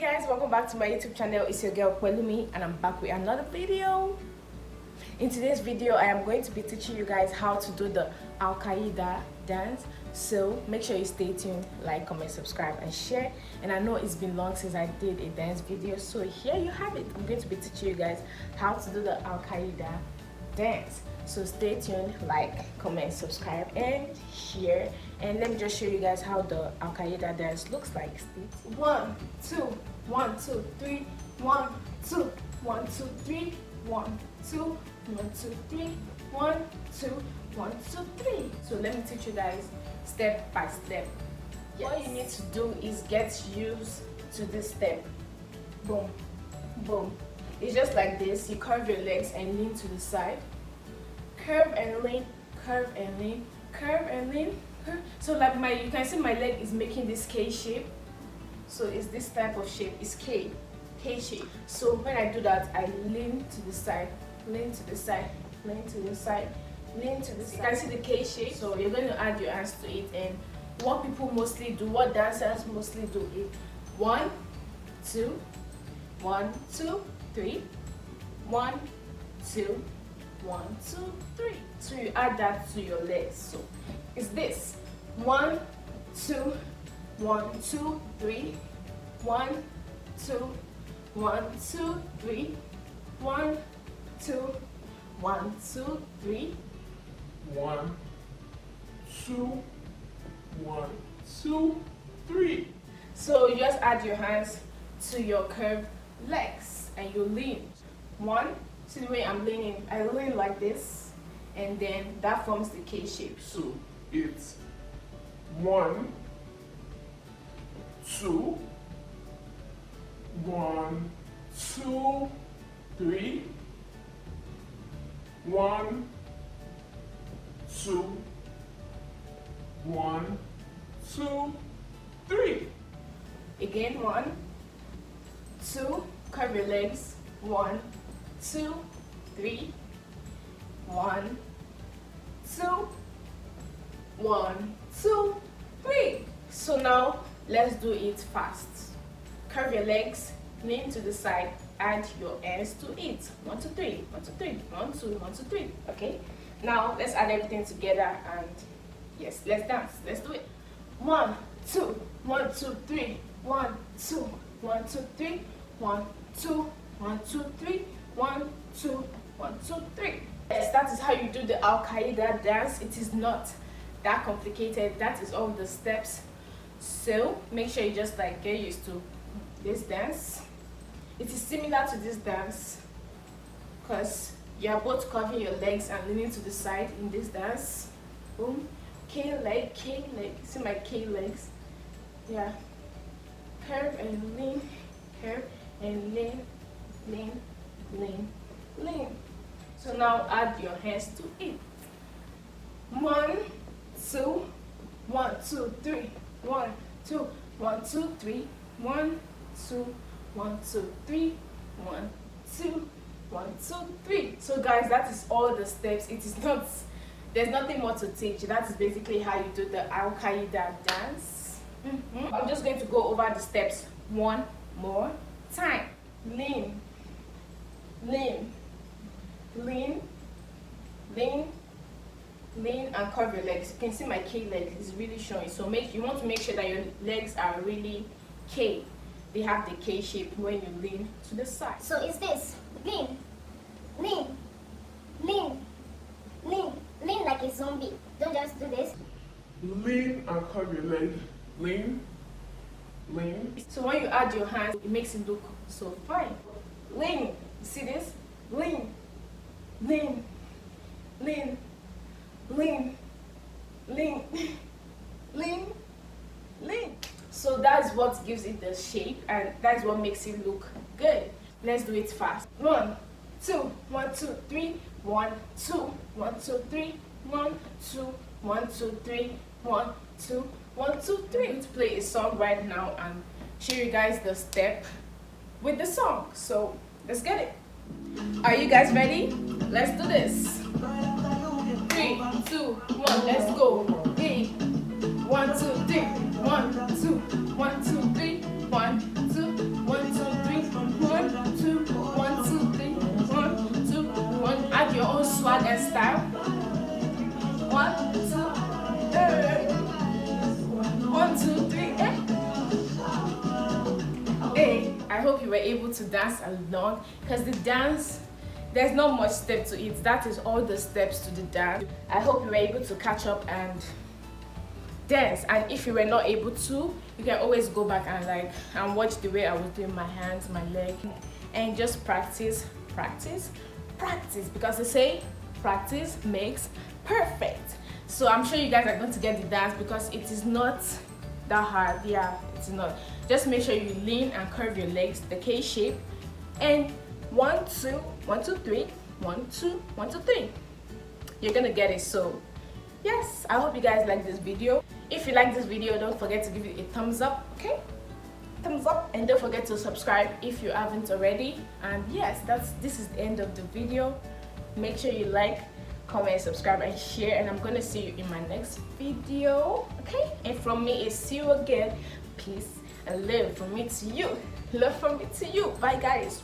guys, welcome back to my YouTube channel. It's your girl Kwelumi and I'm back with another video. In today's video, I am going to be teaching you guys how to do the Alkayida dance. So make sure you stay tuned, like, comment, subscribe and share. And I know it's been long since I did a dance video, so here you have it. I'm going to be teaching you guys how to do the Alkayida dance. So stay tuned, like, comment, subscribe and share. And let me just show you guys how the Alkayida dance looks like. 1 2 1 2 3 1 2 1 2 3 1 2 1 2 3 1 2 1 2 3. So let me teach you guys step by step. Yes. All you need to do is get used to this step. Boom, boom. It's just like this. You curve your legs and lean to the side. Curve and lean, curve and lean, curve and lean. Curve. So like you can see my leg is making this K shape. So it's this type of shape. It's K shape. So when I do that, I lean to the side, lean to the side, lean to the side, lean to the side. You can see the K shape. So you're going to add your hands to it, and what people mostly do, what dancers mostly do is 1 2 1 2 3 1 2 1 2 3. So you add that to your legs. So it's this 1 2 1 2 3 1 2 1 2 3 1 2 1 2 3 1 2 1 2 3. So you just add your hands to your curved legs and you lean. See the way I'm leaning, I lean like this, and then that forms the K shape. So it's 1 2 1 2 3 1 2 1 2 3. Again, 1 2, curve your legs, 1 2 3 1 2 1 2 3. So now let's do it fast. Curve your legs, lean to the side, add your hands to it. 1 2 3 1 2 3 1 2 1 2 3. Okay, now let's add everything together and yes, let's dance. Let's do it. 1 2 1 2 3 1 2 1 2 3 1 2 1 2 3 1 2 1 2 3. Yes, that is how you do the Alkayida dance. It is not that complicated. That is all the steps. So make sure you just like get used to this dance. It is similar to this dance because you are both curving your legs and leaning to the side in this dance. Boom, K leg, see my K legs. Yeah, curve and lean, curve and lean, lean, lean, lean. So now add your hands to it. 1 2 1 2 3 1 2 1 2 3 1 2 1 2 3 1 2 1 2 3. So guys, that is all the steps. It is not, there's nothing more to teach. That is basically how you do the Alkayida dance. I'm just going to go over the steps one more time. Lean, lean, lean, lean, lean, and curve your legs. You can see my K leg is really showing. So you want to make sure that your legs are really K. They have the K shape when you lean to the side. So it's this. Lean, lean, lean, lean, lean like a zombie. Don't just do this. Lean and curve your leg. Lean, lean. So when you add your hands, it makes it look so fine. Lean. You see this? Lean, lean, lean, lean, lean, lean, lean. So that's what gives it the shape and that's what makes it look good. Let's do it fast. 1 2 1 2 3 1 2 1 2 3 1 2 1 2 3 1 2 1 2 3. I'm going to play a song right now and show you guys the step with the song. So let's get it. Are you guys ready? Let's do this. 3 2 1, let's go. Hey. 1 2 3 1 2 1 2 3 1 2 1 swag and style. 1, 2, 3, Hey, I hope you were able to dance along, because the dance, there's not much step to it. That is all the steps to the dance. I hope you were able to catch up and dance. And if you were not able to, you can always go back and watch the way I was doing my hands, my leg, and just practice, because they say practice makes perfect. So I'm sure you guys are going to get the dance, because it is not that hard. Yeah, it's not. Just make sure you lean and curve your legs, the K shape, and 1, 2, 1, 2, 3, 1, 2, 1, 2, 3. You're gonna get it. So yes, I hope you guys like this video. If you like this video, don't forget to give it a thumbs up, okay? Thumbs up, and don't forget to subscribe if you haven't already. And yes, this is the end of the video. Make sure you like, comment, subscribe, and share, and I'm gonna see you in my next video, okay? And from me is see you again. Peace and love from me to you. Love from me to you. Bye guys.